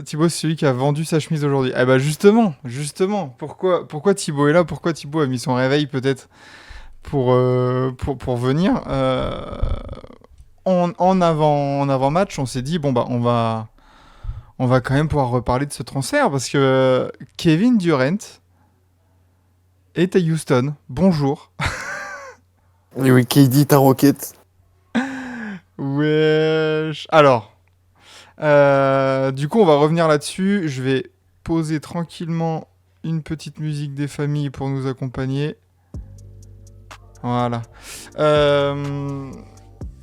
Thibaut, c'est celui qui a vendu sa chemise aujourd'hui. Eh bah justement, pourquoi Thibaut est là? Pourquoi Thibaut a mis son réveil peut-être pour venir en avant match, on s'est dit bon bah on va quand même pouvoir reparler de ce transfert parce que Kevin Durant est à Houston. Bonjour. Et oui, KD, ta roquette. Wesh. Alors, du coup, on va revenir là-dessus. Je vais poser tranquillement une petite musique des familles pour nous accompagner. Voilà.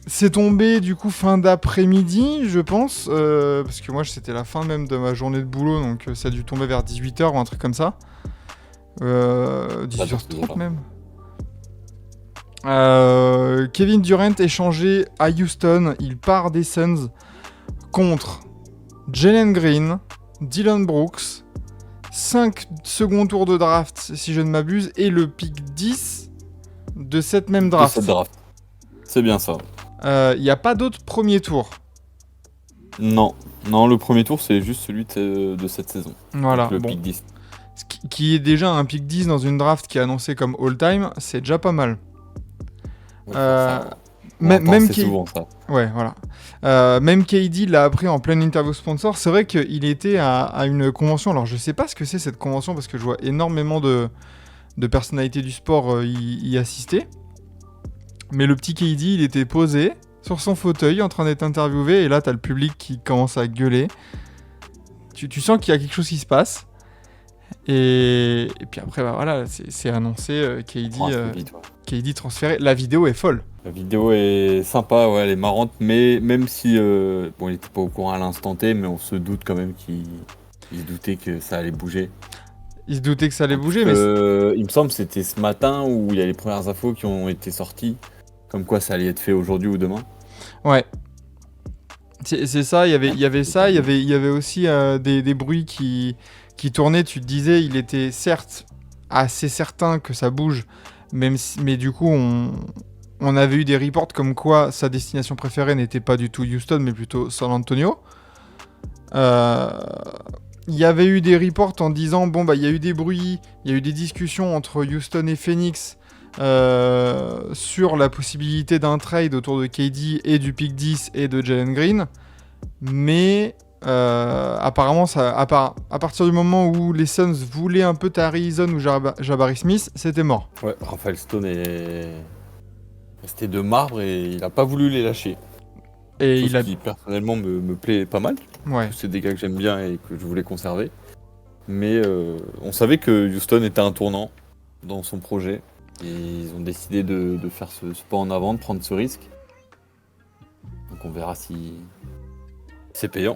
C'est tombé du coup fin d'après-midi, je pense, parce que moi c'était la fin même de ma journée de boulot, donc ça a dû tomber vers 18h ou un truc comme ça. 18h30 même. Kevin Durant échangé à Houston, il part des Suns contre Jalen Green, Dylan Brooks, 5 second tours de draft si je ne m'abuse, et le pick 10 de cette même draft. De cette draft. C'est bien ça. Il n'y a pas d'autre premier tour. Non, le premier tour c'est juste celui de cette saison. Voilà, donc le bon. pick 10. Qui est déjà un pick 10 dans une draft qui est annoncée comme all-time, c'est déjà pas mal. Ouais, c'est souvent ça. Ouais, voilà. Même KD l'a appris en pleine interview sponsor. C'est vrai qu'il était à une convention. Alors, je sais pas ce que c'est cette convention parce que je vois énormément de personnalités du sport y assister. Mais le petit KD, il était posé sur son fauteuil en train d'être interviewé. Et là, t'as le public qui commence à gueuler. Tu sens qu'il y a quelque chose qui se passe. Et puis après, bah voilà, c'est annoncé KD transféré. La vidéo est folle. La vidéo est sympa, ouais, elle est marrante, mais même si il était pas au courant à l'instant T, mais on se doute quand même qu'il se doutait que ça allait bouger. Il se doutait que ça allait bouger, mais il me semble que c'était ce matin où il y a les premières infos qui ont été sorties, comme quoi ça allait être fait aujourd'hui ou demain. Ouais. C'est ça, il y avait ça, il y avait aussi des bruits qui tournaient. Tu te disais, il était certes assez certain que ça bouge, mais du coup, on avait eu des reports comme quoi sa destination préférée n'était pas du tout Houston, mais plutôt San Antonio. Il y avait eu des reports en disant, bon, bah, il y a eu des bruits, il y a eu des discussions entre Houston et Phoenix sur la possibilité d'un trade autour de KD et du pick 10 et de Jalen Green. Mais apparemment, à partir du moment où les Suns voulaient un peu Tari Eason ou Jabari Smith, c'était mort. Ouais, Raphaël Stone est resté de marbre et il a pas voulu les lâcher. Et Chose qui personnellement me plaît pas mal. Ouais. C'est des gars que j'aime bien et que je voulais conserver. Mais on savait que Houston était un tournant dans son projet. Et ils ont décidé de faire ce pas en avant, de prendre ce risque. Donc on verra si c'est payant.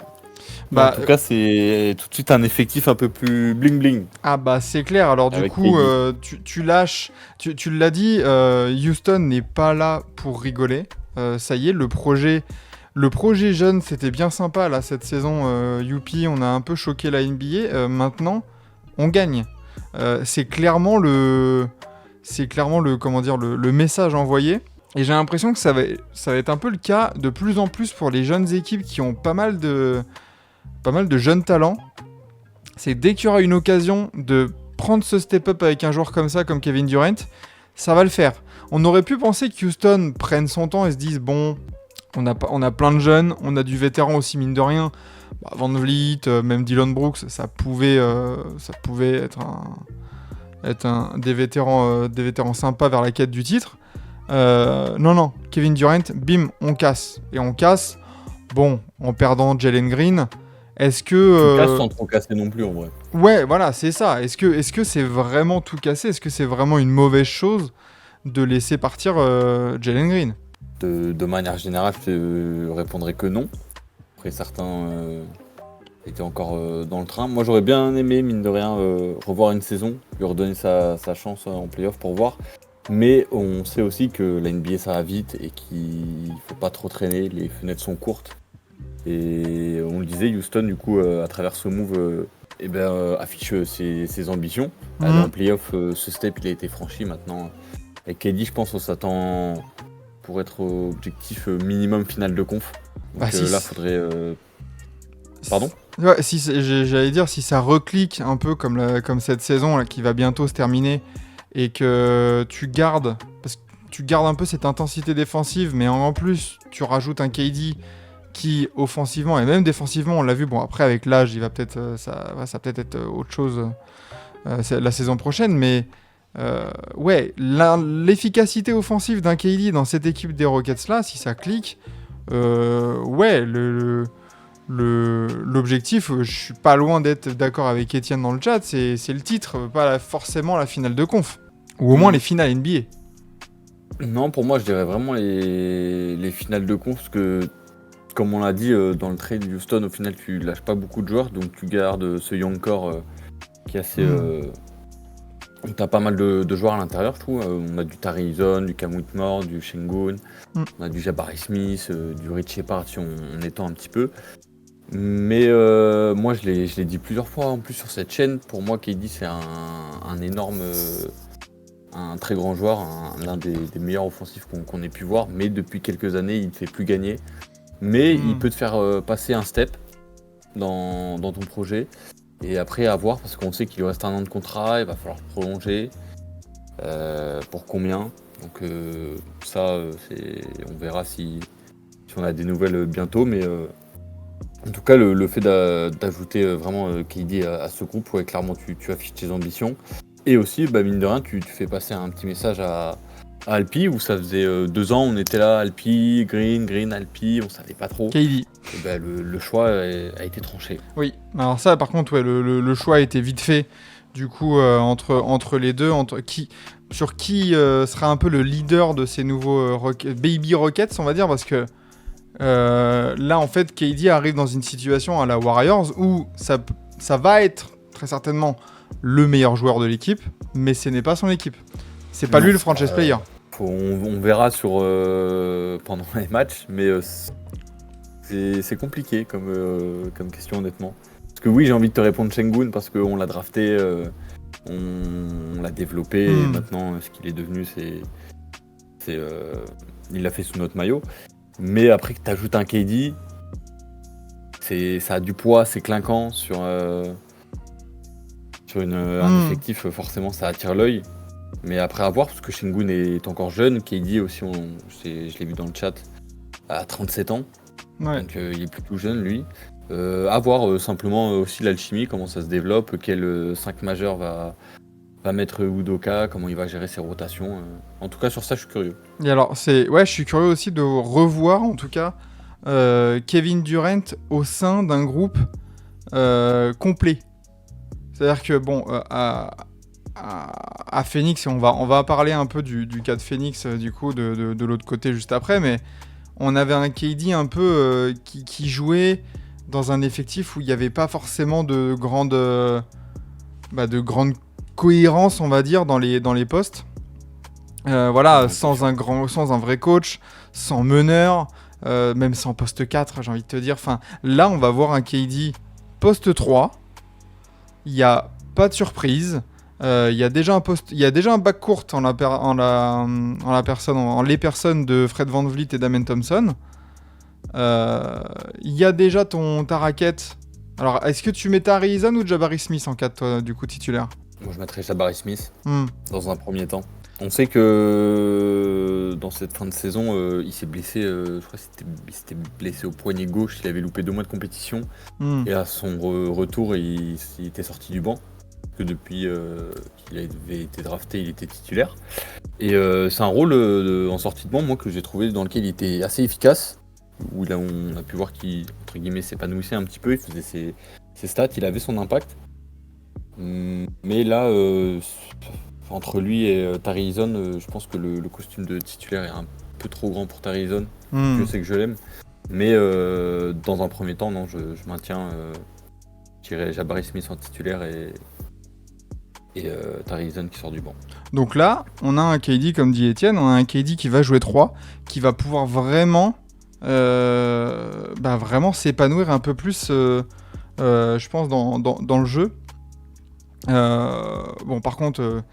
Bah, en tout cas, c'est tout de suite un effectif un peu plus bling-bling. Ah bah c'est clair, alors du coup tu lâches, tu l'as dit, Houston n'est pas là pour rigoler, ça y est, le projet jeune c'était bien sympa là cette saison, youpi, on a un peu choqué la NBA, maintenant on gagne. C'est clairement le comment dire, le message envoyé, et j'ai l'impression que ça va être un peu le cas de plus en plus pour les jeunes équipes qui ont pas mal de jeunes talents. C'est dès qu'il y aura une occasion de prendre ce step-up avec un joueur comme ça, comme Kevin Durant, ça va le faire. On aurait pu penser que Houston prenne son temps et se dise, bon, on a plein de jeunes, on a du vétéran aussi, mine de rien. Van Vliet, même Dylan Brooks, ça pouvait être des vétérans sympas vers la quête du titre. Non, Kevin Durant, bim, on casse. Et on casse, bon, en perdant Jalen Green. Est-ce que... Tu casses sans trop casser non plus en vrai. Ouais, voilà, c'est ça. Est-ce que c'est vraiment tout cassé? Est-ce que c'est vraiment une mauvaise chose de laisser partir Jalen Green? De manière générale, je répondrais que non. Après, certains étaient encore dans le train. Moi, j'aurais bien aimé, mine de rien, revoir une saison, lui redonner sa chance en playoff pour voir. Mais on sait aussi que la NBA, ça va vite et qu'il ne faut pas trop traîner. Les fenêtres sont courtes. Et on le disait, Houston, du coup, à travers ce move, affiche ses ambitions. Aller en playoff, ce step, il a été franchi maintenant. Avec KD, je pense qu'on s'attend pour être objectif minimum finale de conf. Donc là, faudrait... Pardon ? Ouais, j'allais dire, si ça reclique un peu comme cette saison là, qui va bientôt se terminer, et que parce que tu gardes un peu cette intensité défensive, mais en plus, tu rajoutes un KD qui, offensivement et même défensivement, on l'a vu, bon, après, avec l'âge, il va peut-être, ça va peut-être être autre chose la saison prochaine, mais ouais, l'efficacité offensive d'un KD dans cette équipe des Rockets-là, si ça clique, ouais, l'objectif, je suis pas loin d'être d'accord avec Étienne dans le chat, c'est le titre, pas forcément la finale de conf. Ou au moins les finales NBA. Non, pour moi, je dirais vraiment les finales de conf, parce que, comme on l'a dit, dans le trade Houston, au final, tu lâches pas beaucoup de joueurs, donc tu gardes ce young core qui est assez... T'as pas mal de joueurs à l'intérieur, je trouve. On a du Tari Eason, du Cam Whitmore, du Sengun, on a du Jabari Smith, du Rich Shepard si on étend un petit peu. Mais moi, je l'ai dit plusieurs fois en plus sur cette chaîne. Pour moi, KD, c'est un énorme, un très grand joueur, l'un des meilleurs offensifs qu'on ait pu voir. Mais depuis quelques années, il ne fait plus gagner. Mais il peut te faire passer un step dans ton projet. Et après, à voir, parce qu'on sait qu'il lui reste 1 an de contrat, il va falloir prolonger. Pour combien? Donc ça, on verra si on a des nouvelles bientôt. Mais en tout cas, le fait d'ajouter vraiment KD à ce groupe, ouais, clairement, tu affiches tes ambitions. Et aussi, mine de rien, tu fais passer un petit message à Alpi, où ça faisait 2 ans, on était là, Alpi, Green, Alpi, on savait pas trop. KD. Et le choix a été tranché. Oui, alors ça, par contre, ouais, le choix a été vite fait. Du coup, entre les deux, sur qui sera un peu le leader de ces nouveaux Baby Rockets, on va dire, parce que là, en fait, KD arrive dans une situation à la Warriors où ça va être très certainement le meilleur joueur de l'équipe, mais ce n'est pas son équipe. C'est pas lui le franchise player. On verra pendant les matchs, mais c'est compliqué comme question, honnêtement. Parce que oui, j'ai envie de te répondre Sengun parce qu'on l'a drafté, on l'a développé, et maintenant, ce qu'il est devenu, il l'a fait sous notre maillot. Mais après que tu ajoutes un KD, ça a du poids, c'est clinquant sur un effectif, forcément ça attire l'œil. Mais après à voir, parce que Sengun est encore jeune, KD aussi, je l'ai vu dans le chat, à 37 ans. Ouais. Donc il est plutôt jeune lui. À voir simplement aussi l'alchimie, comment ça se développe, quel 5 majeur va mettre Udoka, comment il va gérer ses rotations. En tout cas sur ça je suis curieux. Et alors je suis curieux aussi de revoir en tout cas Kevin Durant au sein d'un groupe complet. C'est-à-dire que bon, à Phoenix, et on va parler un peu du cas de Phoenix du coup de l'autre côté juste après, mais on avait un KD un peu qui jouait dans un effectif où il n'y avait pas forcément de grande cohérence, on va dire, dans les postes. Voilà, sans un vrai coach, sans meneur, même sans poste 4, j'ai envie de te dire. Enfin, là, on va voir un KD poste 3. Il n'y a pas de surprise. Il y a déjà un backcourt en les personnes de Fred VanVleet et Damian Thompson. Il y a déjà ta raquette. Alors, est-ce que tu mets Tari Eason ou Jabari Smith en 4, du coup, titulaire? Moi, je mettrais Jabari Smith dans un premier temps. On sait que dans cette fin de saison, il s'est blessé, je crois qu'il s'était blessé au poignet gauche, il avait loupé 2 mois de compétition. Et à son retour, il était sorti du banc. Parce que depuis qu'il avait été drafté, il était titulaire. Et c'est un rôle en sortie de banc, moi, que j'ai trouvé dans lequel il était assez efficace. Où là, on a pu voir qu'il, entre guillemets, s'épanouissait un petit peu, il faisait ses stats, il avait son impact. Mais là, entre lui et Tari Eason, je pense que le costume de titulaire est un peu trop grand pour Tari Eason. Je sais que je l'aime. Mais dans un premier temps, non, je maintiens. Je dirais Jabari Smith en titulaire et Tari Eason qui sort du banc. Donc là, on a un KD, comme dit Étienne, on a un KD qui va jouer 3, qui va pouvoir vraiment s'épanouir un peu plus, je pense, dans le jeu. Bon, par contre,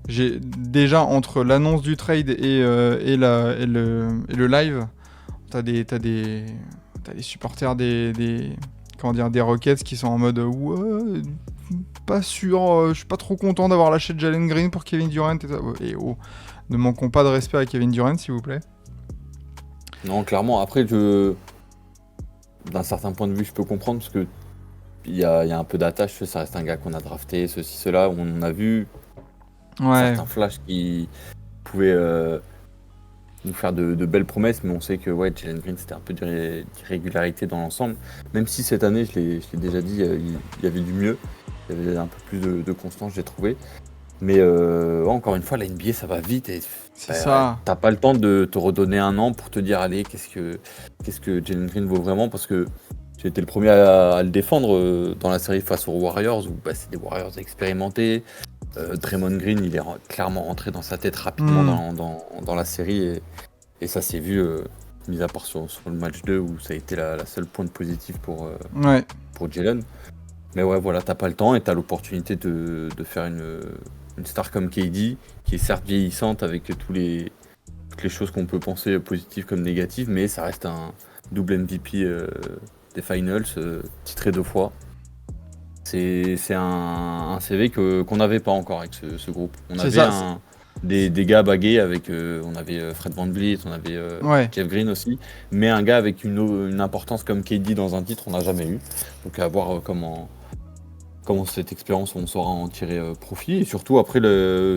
j'ai déjà entre l'annonce du trade et le live, t'as des supporters des des Rockets qui sont en mode ouais, pas sûr, je suis pas trop content d'avoir lâché Jalen Green pour Kevin Durant et ça. Et ne manquons pas de respect à Kevin Durant, s'il vous plaît. Non, clairement. Après, d'un certain point de vue, je peux comprendre parce que il y a un peu d'attache. Ça reste un gars qu'on a drafté, ceci, cela. On a vu certains flashs qui pouvaient nous faire de belles promesses, mais on sait que Jalen Green, c'était un peu d'irrégularité dans l'ensemble. Même si cette année, je l'ai déjà dit, il y avait du mieux. Il y avait un peu plus de constance, j'ai trouvé. Mais encore une fois, la NBA, ça va vite. Et ça. T'as pas le temps de te redonner un an pour te dire, allez, qu'est-ce que Jalen Green vaut vraiment, parce que j'ai été le premier à le défendre dans la série face aux Warriors, où c'est des Warriors expérimentés. Draymond Green, il est clairement rentré dans sa tête rapidement dans la série, et ça s'est vu, mis à part sur le match 2, où ça a été la seule pointe positive pour Jalen. Mais ouais, voilà, t'as pas le temps et t'as l'opportunité de faire une star comme KD, qui est certes vieillissante avec toutes les choses qu'on peut penser positives comme négatives, mais ça reste un double MVP des Finals, titré 2 fois. C'est un CV qu'on n'avait pas encore avec ce groupe. On avait des gars bagués avec, on avait Fred VanVleet, on avait Jeff Green aussi, mais un gars avec une importance comme KD dans un titre, on n'a jamais eu. Donc à voir comment cette expérience, on saura en tirer profit, et surtout après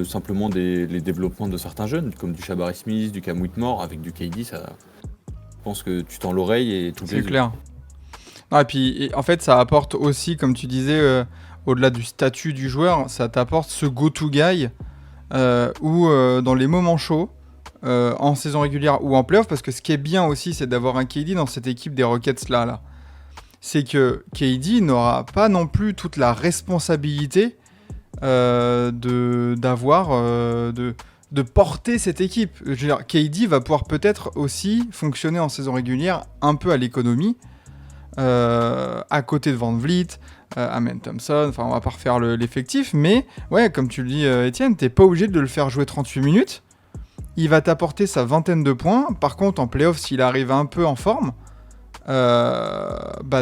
simplement les développements de certains jeunes, comme du Jabari Smith, du Cam Whitmore, avec du KD, je pense que tu tends l'oreille et tout. C'est clair. Non, et puis en fait, ça apporte aussi, comme tu disais, au-delà du statut du joueur, ça t'apporte ce go-to guy où dans les moments chauds, en saison régulière ou en playoff, parce que ce qui est bien aussi, c'est d'avoir un KD dans cette équipe des Rockets là. C'est que KD n'aura pas non plus toute la responsabilité de porter cette équipe. Je veux dire, KD va pouvoir peut-être aussi fonctionner en saison régulière un peu à l'économie, à côté de VanVleet, Amen Thompson, enfin on va pas refaire l'effectif, mais ouais, comme tu le dis Étienne, t'es pas obligé de le faire jouer 38 minutes, il va t'apporter sa vingtaine de points. Par contre en playoff, s'il arrive un peu en forme,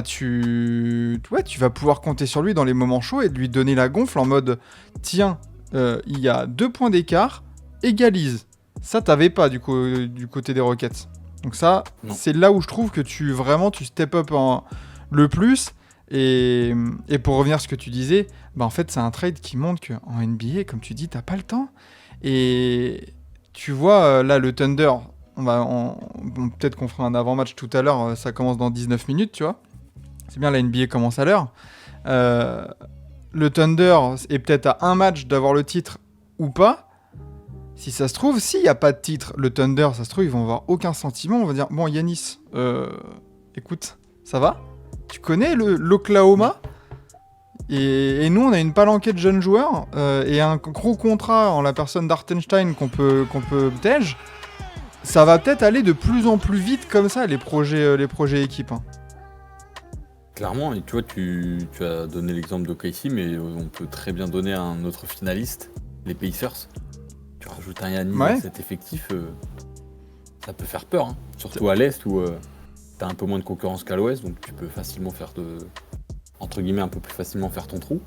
tu vas pouvoir compter sur lui dans les moments chauds et de lui donner la gonfle en mode tiens, il y a 2 points d'écart, égalise. Ça t'avais pas du côté des Rockets. Donc ça, c'est là où je trouve que tu step up le plus. Et pour revenir à ce que tu disais, en fait c'est un trade qui montre qu'en NBA, comme tu dis, t'as pas le temps. Et tu vois, là le Thunder, peut-être qu'on fera un avant-match tout à l'heure, ça commence dans 19 minutes, tu vois. C'est bien, la NBA commence à l'heure. Le Thunder est peut-être à un match d'avoir le titre ou pas. Si ça se trouve, s'il n'y a pas de titre, le Thunder, ça se trouve, ils vont avoir aucun sentiment. On va dire, bon, Yanis, écoute, ça va ? Tu connais l'Oklahoma ? Et nous, on a une palanquée de jeunes joueurs et un gros contrat en la personne d'Hartenstein qu'on peut tège. Ça va peut-être aller de plus en plus vite comme ça, les projets équipes. Hein. Clairement, et tu vois, tu as donné l'exemple de Casey, mais on peut très bien donner un autre finaliste, les Pacers. Tu rajoutes un Yannis à cet effectif, ça peut faire peur, hein. Surtout à l'Est où t'as un peu moins de concurrence qu'à l'Ouest, donc tu peux facilement entre guillemets, un peu plus facilement faire ton trou.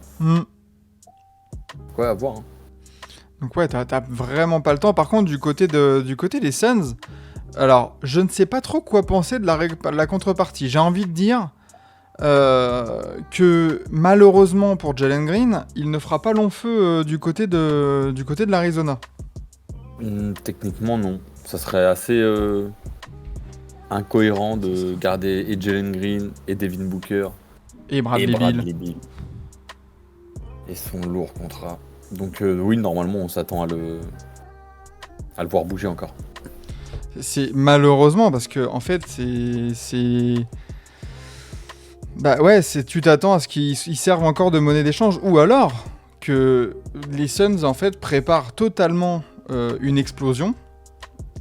Ouais, à voir. Hein. Donc ouais, t'as vraiment pas le temps. Par contre, du côté des Suns, alors je ne sais pas trop quoi penser de la contrepartie. J'ai envie de dire que malheureusement pour Jalen Green, il ne fera pas long feu du côté de l'Arizona. Techniquement, non. Ça serait assez incohérent de garder et Jalen Green et Devin Booker et Bradley Beal. Et son lourd contrat. Donc oui, normalement, on s'attend à le voir bouger encore. C'est malheureusement parce que en fait, c'est tu t'attends à ce qu'ils servent encore de monnaie d'échange, ou alors que les Suns en fait préparent totalement une explosion.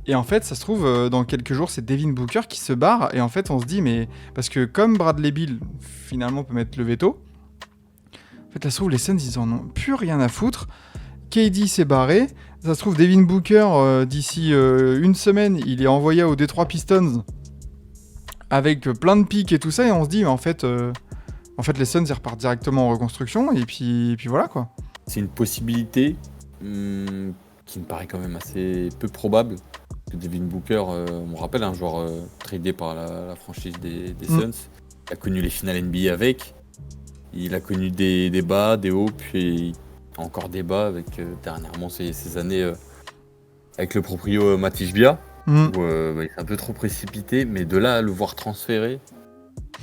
Et en fait, ça se trouve, dans quelques jours, c'est Devin Booker qui se barre. Et en fait, on se dit, mais... Parce que comme Bradley Beal, finalement, peut mettre le veto, en fait, ça se trouve, les Suns, ils en ont plus rien à foutre. KD s'est barré. Ça se trouve, Devin Booker, d'ici une semaine, il est envoyé aux Detroit Pistons avec plein de pics et tout ça. Et on se dit, mais en fait, En fait, les Suns, ils repartent directement en reconstruction, et puis voilà, quoi. C'est une possibilité qui me paraît quand même assez peu probable. Que Devin Booker, on me rappelle, un joueur tradé par la franchise des Suns, il a connu les finales NBA avec. Il a connu des bas, des hauts, puis encore des bas avec dernièrement ces années avec le proprio Matisse Bia, où il est un peu trop précipité, mais de là à le voir transférer,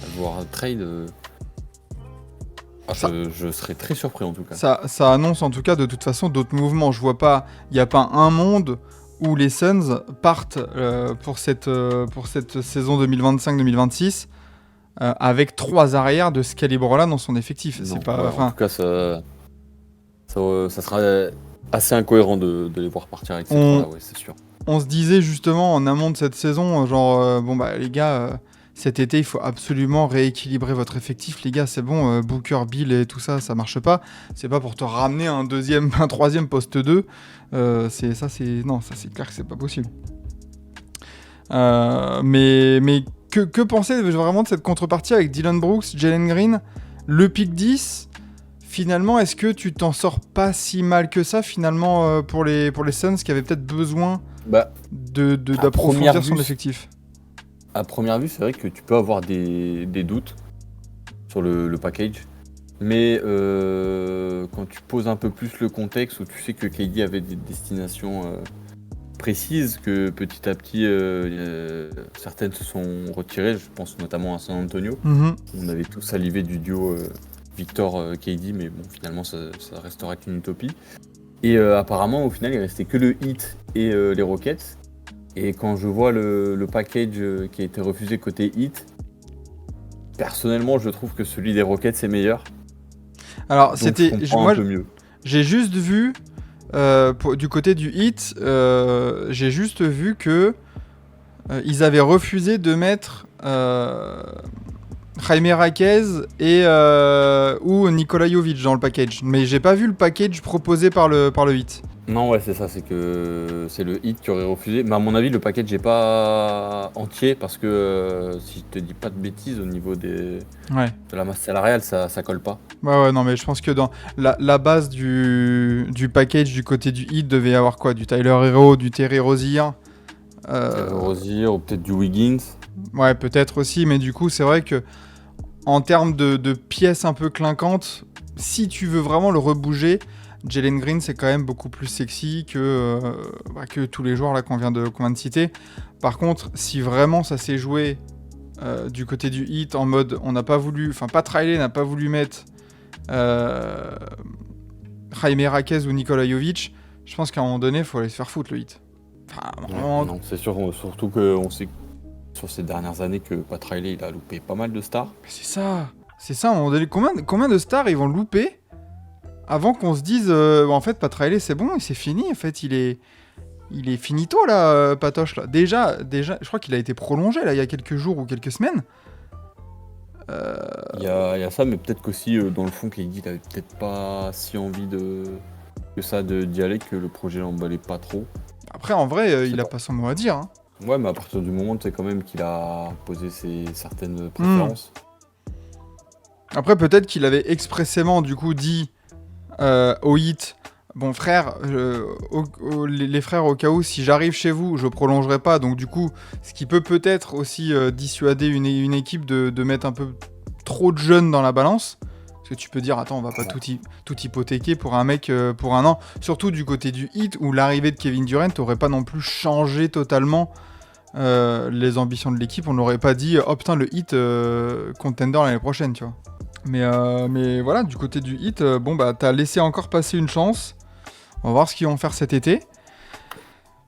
à le voir trade, je serais très surpris en tout cas. Ça annonce en tout cas de toute façon d'autres mouvements. Je vois pas, il n'y a pas un monde où les Suns partent pour cette saison 2025-2026 avec 3 arrières de ce calibre-là dans son effectif. Non, C'est pas, en tout cas, ça sera assez incohérent de les voir partir avec ces trois-là, ouais, c'est sûr. On se disait justement en amont de cette saison, genre, bon bah les gars, cet été il faut absolument rééquilibrer votre effectif, les gars, c'est bon, Booker, Bill et tout ça, ça marche pas. C'est pas pour te ramener un troisième poste 2. Non, ça c'est clair que c'est pas possible. Mais que penser vraiment de cette contrepartie avec Dillon Brooks, Jalen Green, le pick 10? Finalement, est-ce que tu t'en sors pas si mal que ça finalement pour les Suns qui avaient peut-être besoin d'approfondir son effectif? À première vue, c'est vrai que tu peux avoir des doutes sur le package. Mais quand tu poses un peu plus le contexte, où tu sais que KD avait des destinations précises, que petit à petit certaines se sont retirées, je pense notamment à San Antonio. On avait tous salivé du duo Victor-KD, mais bon, finalement ça restera qu'une utopie. Et apparemment, au final, il restait que le Heat et les Rockets. Et quand je vois le package qui a été refusé côté Heat, personnellement, je trouve que celui des Rockets est meilleur. Alors, donc c'était un peu mieux. J'ai juste vu du côté du Heat, j'ai juste vu que ils avaient refusé de mettre Jaime Raquez ou Nikola Jovic dans le package. Mais j'ai pas vu le package proposé par le Heat. Non, ouais, c'est ça, c'est que c'est le Heat qui aurait refusé. Mais à mon avis, le package n'est pas entier parce que si je te dis pas de bêtises, au niveau de la masse salariale, ça colle pas. Ouais, non, mais je pense que dans la base du package du côté du Heat devait y avoir quoi? Du Tyler Hero, du Terry Rozier. Terry Rozier ou peut-être du Wiggins. Ouais, peut-être aussi, mais du coup, c'est vrai que en termes de pièces un peu clinquantes, si tu veux vraiment le rebouger, Jalen Green, c'est quand même beaucoup plus sexy que tous les joueurs là qu'on vient de citer. Par contre, si vraiment ça s'est joué du côté du Heat en mode on n'a pas voulu, enfin Pat Riley n'a pas voulu mettre Jaime Raquez ou Nikola Jovic, je pense qu'à un moment donné, il faut aller se faire foutre le Heat. Enfin, non, c'est sûr, surtout qu'on sait sur ces dernières années que Pat Riley il a loupé pas mal de stars. Mais c'est ça, à un moment donné, combien de stars ils vont louper avant qu'on se dise en fait Pat Riley c'est bon et c'est fini, en fait il est finito là, Patoche là. Déjà je crois qu'il a été prolongé là il y a quelques jours ou quelques semaines. Il y a ça, mais peut-être qu'aussi dans le fond KD il avait peut-être pas si envie d'y aller, que le projet l'emballait pas trop. Après en vrai il a pas son mot à dire hein. Ouais, mais à partir du moment c'est quand même qu'il a posé certaines préférences. Après peut-être qu'il avait expressément du coup dit au Heat, bon frère, les frères, au cas où si j'arrive chez vous, je prolongerai pas. Donc du coup, ce qui peut peut-être aussi dissuader une équipe de mettre un peu trop de jeunes dans la balance. Parce que tu peux dire, attends, on va pas tout hypothéquer pour un mec pour un an. Surtout du côté du Heat, où l'arrivée de Kevin Durant aurait pas non plus changé totalement les ambitions de l'équipe. On n'aurait pas dit, oh putain, le Heat contender l'année prochaine, tu vois. Mais voilà, du côté du Heat, t'as laissé encore passer une chance. On va voir ce qu'ils vont faire cet été.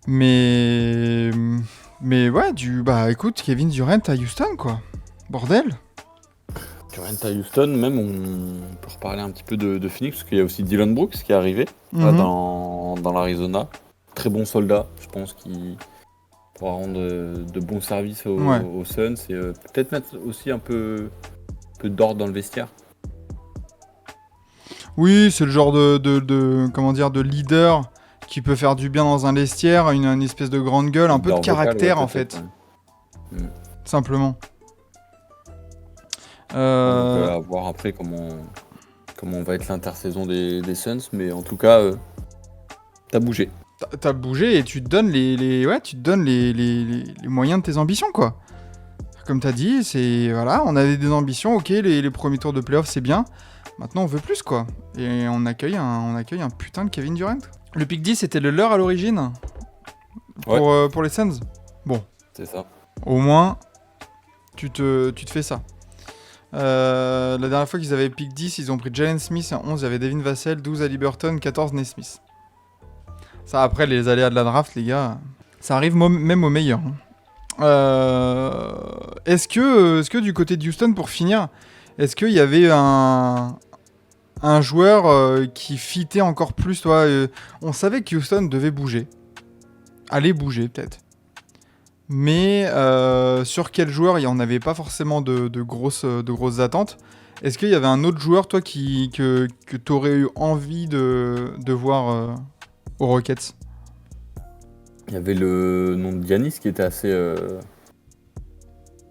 Mais ouais, écoute, Kevin Durant à Houston, quoi. Bordel. Durant à Houston, même on peut reparler un petit peu de Phoenix, parce qu'il y a aussi Dillon Brooks qui est arrivé là, dans l'Arizona. Très bon soldat, je pense, qui pourra rendre de bons services aux Suns et peut-être mettre aussi un peu d'ordre dans le vestiaire. Oui, c'est le genre de leader qui peut faire du bien dans un vestiaire, une espèce de grande gueule, un peu de caractère en fait. Simplement. À voir après comment va être l'intersaison des Suns, mais en tout cas, t'as bougé. T'as bougé et tu te donnes les moyens de tes ambitions, quoi. Comme t'as dit, voilà, on avait des ambitions, ok, les premiers tours de playoff, c'est bien. Maintenant, on veut plus, quoi. Et on accueille un putain de Kevin Durant. Le pick 10, c'était le leur à l'origine pour les Suns. Bon. C'est ça. Au moins, tu te fais ça. La dernière fois qu'ils avaient pick 10, ils ont pris Jalen Smith. À 11, il y avait Devin Vassell. 12, Haliburton. 14, Nesmith. Ça, après, les aléas de la draft, les gars, ça arrive même aux meilleurs. Est-ce que du côté de Houston, pour finir, est-ce qu'il y avait un joueur qui fitait encore plus on savait que Houston devait bouger. Allait bouger, peut-être. Mais sur quel joueur il n'y en avait pas forcément de grosses attentes. Est-ce qu'il y avait un autre joueur, toi, que tu aurais eu envie de voir aux Rockets? Il y avait le nom de Giannis qui était assez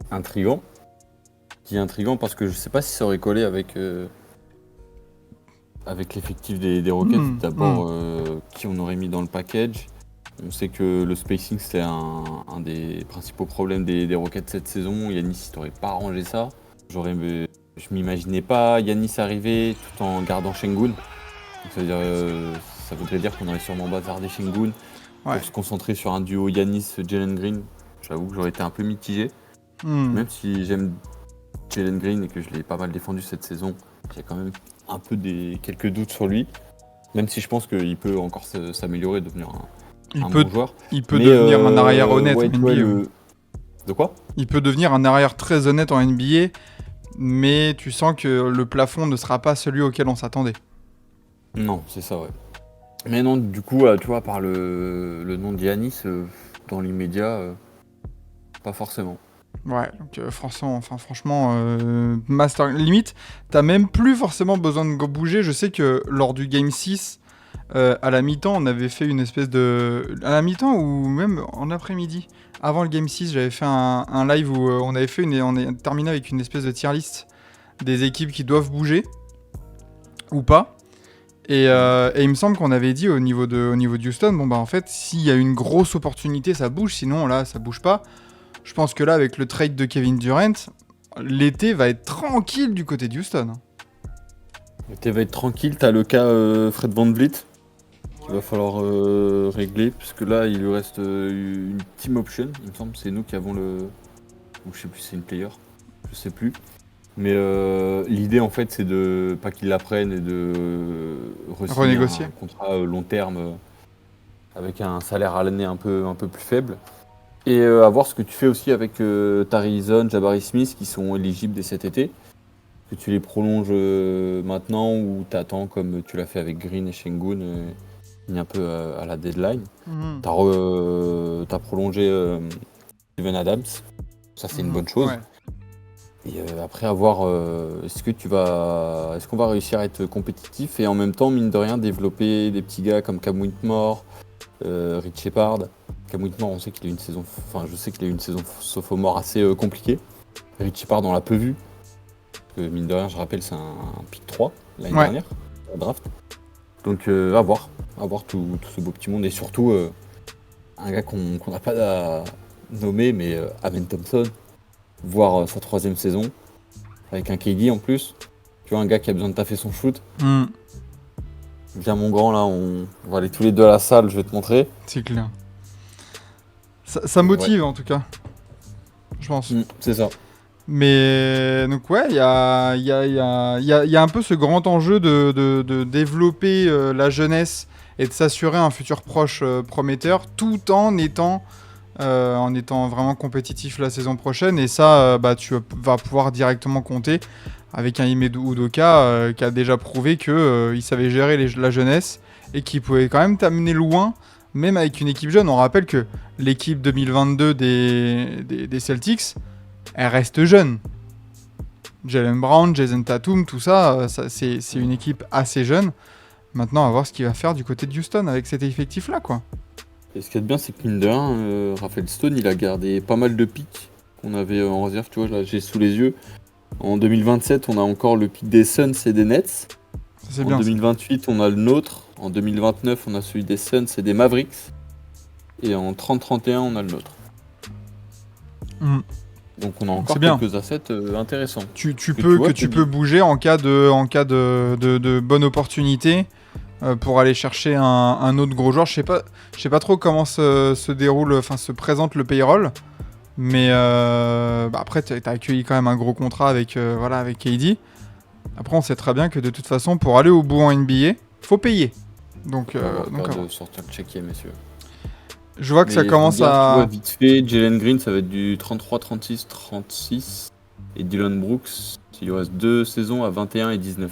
intriguant. Qui est intriguant parce que je sais pas si ça aurait collé avec l'effectif des Rockets. D'abord, qui on aurait mis dans le package. On sait que le spacing, c'était un des principaux problèmes des Rockets cette saison. Giannis, il t'aurait pas arrangé ça. Je m'imaginais pas Giannis arriver tout en gardant Şengün. Ça voudrait dire qu'on aurait sûrement bazardé Şengün pour se concentrer sur un duo Giannis-Jalen Green. J'avoue que j'aurais été un peu mitigé. Même si j'aime Jalen Green et que je l'ai pas mal défendu cette saison, j'ai quand même un peu quelques doutes sur lui. Même si je pense qu'il peut encore s'améliorer, devenir un bon joueur. Il peut devenir un arrière honnête en NBA. De quoi ? Il peut devenir un arrière très honnête en NBA, mais tu sens que le plafond ne sera pas celui auquel on s'attendait. Non, c'est ça, ouais. Mais non, du coup, tu vois, par le nom de Giannis, dans l'immédiat, pas forcément. Ouais, donc franchement, master limite, t'as même plus forcément besoin de bouger. Je sais que lors du Game 6, à la mi-temps, on avait fait une espèce de... À la mi-temps ou même en après-midi, avant le Game 6, j'avais fait un live où on est terminé avec une espèce de tier list des équipes qui doivent bouger, ou pas. Et il me semble qu'on avait dit au niveau de Houston, bon bah en fait, s'il y a une grosse opportunité, ça bouge, sinon là, ça bouge pas. Je pense que là, avec le trade de Kevin Durant, l'été va être tranquille du côté de Houston. L'été va être tranquille, t'as le cas Fred VanVleet qu'il va falloir régler, puisque là, il lui reste une team option, il me semble, c'est nous qui avons ou je sais plus, c'est une player, je sais plus. Mais l'idée, en fait, c'est de pas qu'il la prenne et de renégocier un contrat long terme avec un salaire à l'année un peu plus faible. Et à voir ce que tu fais aussi avec Tari Eason, Jabari Smith qui sont éligibles dès cet été. Que tu les prolonges maintenant ou t'attends comme tu l'as fait avec Green et Şengün un peu à la deadline. T'as prolongé Steven Adams, ça c'est une bonne chose. Ouais. Et après à voir est-ce qu'on va réussir à être compétitif et en même temps mine de rien développer des petits gars comme Cam Whitmore, Rich Shepard. Cam Whitmore, on sait qu'il a une saison, je sais qu'il a eu une saison sophomore assez compliquée. Rich Shepard, on l'a peu vu. Parce que mine de rien, je rappelle, c'est un pick 3 l'année dernière, la draft. Donc à voir tout ce beau petit monde et surtout un gars qu'on n'a pas nommé, mais Amen Thompson, voir sa 3e saison avec un KD en plus. Tu vois, un gars qui a besoin de taffer son shoot. Viens mon grand là, on va aller tous les deux à la salle, je vais te montrer. C'est clair. Ça motive en tout cas, je pense. C'est ça. Mais donc ouais, il y a un peu ce grand enjeu de développer la jeunesse et de s'assurer un futur proche prometteur, tout en étant vraiment compétitif la saison prochaine. Et ça, tu vas pouvoir directement compter avec un Ime Udoka qui a déjà prouvé qu'il savait gérer la jeunesse et qui pouvait quand même t'amener loin, même avec une équipe jeune. On rappelle que l'équipe 2022 des Celtics, elle reste jeune. Jaylen Brown, Jason Tatum, tout ça, c'est une équipe assez jeune. Maintenant, on va voir ce qu'il va faire du côté de Houston avec cet effectif-là, quoi. Et ce qu'il y a de bien, c'est que mine de rien, Raphaël Stone, il a gardé pas mal de pics qu'on avait en réserve. Tu vois, là, j'ai sous les yeux En 2027, on a encore le pic des Suns et des Nets. Ça, c'est En bien. 2028, on a le nôtre. En 2029, on a celui des Suns et des Mavericks. Et en 30-31, on a le nôtre. Donc on a encore quelques assets intéressants. Tu peux bouger en cas de bonne opportunité pour aller chercher un autre gros joueur. Je sais pas trop comment se présente le payroll. Mais après, tu as accueilli quand même un gros contrat avec KD. Après, on sait très bien que de toute façon, pour aller au bout en NBA, faut payer. Donc, de sortir le chéquier, messieurs. Je vois que ça commence à... Tu vois, vite fait, Jalen Green, ça va être du 33, 36, 36. Et Dylan Brooks, il lui reste 2 saisons à 21 et 19.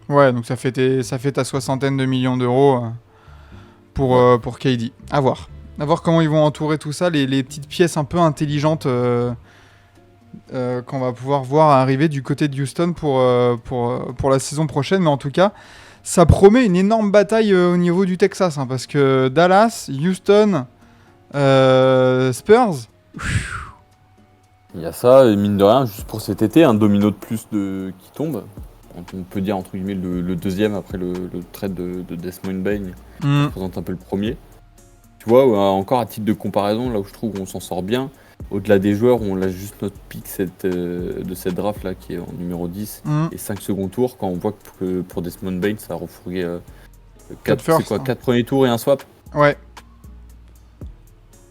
Ouais, donc ça fait ta 60aine de millions d'euros pour KD. À voir comment ils vont entourer tout ça, les petites pièces un peu intelligentes qu'on va pouvoir voir arriver du côté de Houston pour la saison prochaine. Mais en tout cas, ça promet une énorme bataille au niveau du Texas, hein, parce que Dallas, Houston, Spurs... Il y a ça, et mine de rien, juste pour cet été, un domino de plus qui tombe. On peut dire entre guillemets le deuxième après le trade de Desmond Bain, qui représente un peu le premier. Tu vois, encore à titre de comparaison, là où je trouve qu'on s'en sort bien, au-delà des joueurs, on lâche juste notre pick de cette draft là qui est en numéro 10 et 5 secondes tours, quand on voit que pour Desmond Bain, ça a refourgué 4 premiers tours et un swap. Ouais.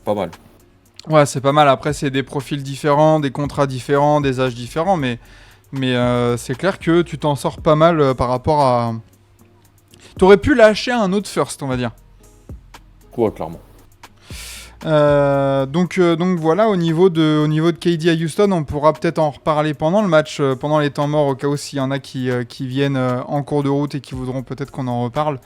Pas mal. Ouais, c'est pas mal. Après, c'est des profils différents, des contrats différents, des âges différents, mais c'est clair que tu t'en sors pas mal par rapport à... T'aurais pu lâcher un autre first, on va dire. Ouais, clairement. Donc voilà, au niveau de KD à Houston, on pourra peut-être en reparler pendant le match, pendant les temps morts, au cas où s'il y en a qui viennent en cours de route et qui voudront peut-être qu'on en reparle.